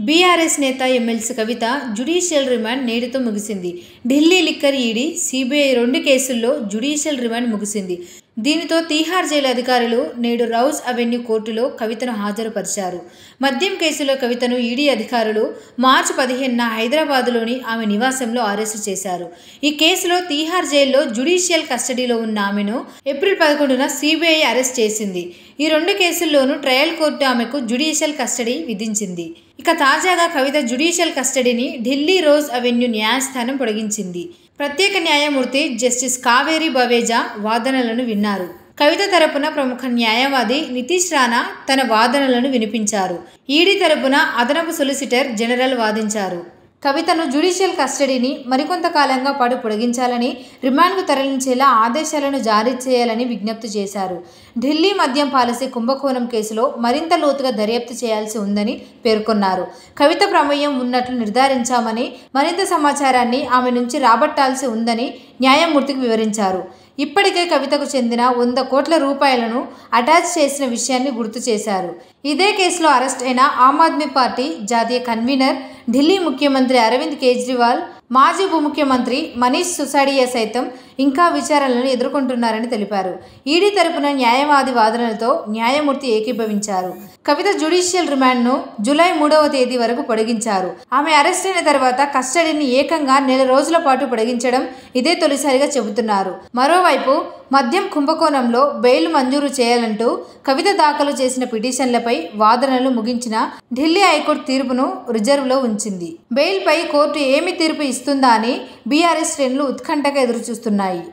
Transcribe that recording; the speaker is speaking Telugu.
బీఆర్ఎస్ నేత ఎమ్మెల్సీ కవిత జ్యుడిషియల్ రిమాండ్ నేటితో ముగిసింది. ఢిల్లీ లిక్కర్ ఈడీ, సీబీఐ 2 కేసుల్లో జ్యుడిషియల్ రిమాండ్ ముగిసింది. దీనితో తీహార్ జైలు అధికారులు నేడు రౌజ్ అవెన్యూ కోర్టులో కవితను హాజరుపరిచారు. మద్యం కేసులో కవితను ఈడీ అధికారులు మార్చి 15న హైదరాబాద్లోని ఆమె నివాసంలో అరెస్టు చేశారు. ఈ కేసులో తీహార్ జైల్లో జ్యుడిషియల్ కస్టడీలో ఉన్న ఆమెను ఏప్రిల్ 11న సీబీఐ అరెస్ట్ చేసింది. ఈ 2 కేసుల్లోనూ ట్రయల్ కోర్టు ఆమెకు జ్యుడిషియల్ కస్టడీ విధించింది. ఇక తాజాగా కవిత జ్యుడిషియల్ కస్టడీని ఢిల్లీ రోజ్ అవెన్యూ న్యాయస్థానం పొడిగించింది. ప్రత్యేక న్యాయమూర్తి జస్టిస్ కావేరి బవేజా వాదనలను విన్నారు. కవిత తరపున ప్రముఖ న్యాయవాది నితీష్ రాణా తన వాదనలను వినిపించారు. ఈడీ తరపున అదనపు సొలిసిటర్ జనరల్ వాదించారు. కవితను జ్యుడిషియల్ కస్టడీని మరికొంతకాలంగా పాటు పొడిగించాలని, రిమాండ్కు తరలించేలా ఆదేశాలను జారీ చేయాలని విజ్ఞప్తి చేశారు. ఢిల్లీ మద్యం పాలసీ కుంభకోణం కేసులో మరింత లోతుగా దర్యాప్తు చేయాల్సి ఉందని పేర్కొన్నారు. కవిత ప్రమేయం ఉన్నట్లు నిర్ధారించామని, మరింత సమాచారాన్ని ఆమె నుంచి రాబట్టాల్సి ఉందని న్యాయమూర్తికి వివరించారు. ఇప్పటికే కవితకు చెందిన 100 కోట్ల రూపాయలను అటాచ్ చేసిన విషయాన్ని గుర్తు చేశారు. ఇదే కేసులో అరెస్ట్ అయిన ఆమ్ ఆద్మీ పార్టీ జాతీయ కన్వీనర్, ఢిల్లీ ముఖ్యమంత్రి అరవింద్ కేజ్రీవాల్, మాజీ ఉప ముఖ్యమంత్రి మనీష్ సిసోడియా సైతం ఇంకా విచారణలను ఎదుర్కొంటున్నారని తెలిపారు. ఈడీ తరపున న్యాయవాది వాదనలతో న్యాయమూర్తి ఏకీభవించారు. కవిత జ్యుడిషియల్ రిమాండ్ను జూలై 3వ తేదీ వరకు పొడిగించారు. ఆమె అరెస్ట్ అయిన తర్వాత కస్టడీని ఏకంగా 1 రోజుల పాటు పొడిగించడం ఇదే తొలిసారిగా చెబుతున్నారు. మరోవైపు మద్యం కుంభకోణంలో బెయిల్ మంజూరు చేయాలంటూ కవిత దాఖలు చేసిన పిటిషన్లపై వాదనలు ముగించిన ఢిల్లీ హైకోర్టు తీర్పును రిజర్వ్లో ఉంచింది. బెయిల్పై కోర్టు ఏమి తీర్పు ఇస్తుందా అని బీఆర్ఎస్ శ్రేణులు ఉత్కంఠగా ఎదురుచూస్తున్నాయి.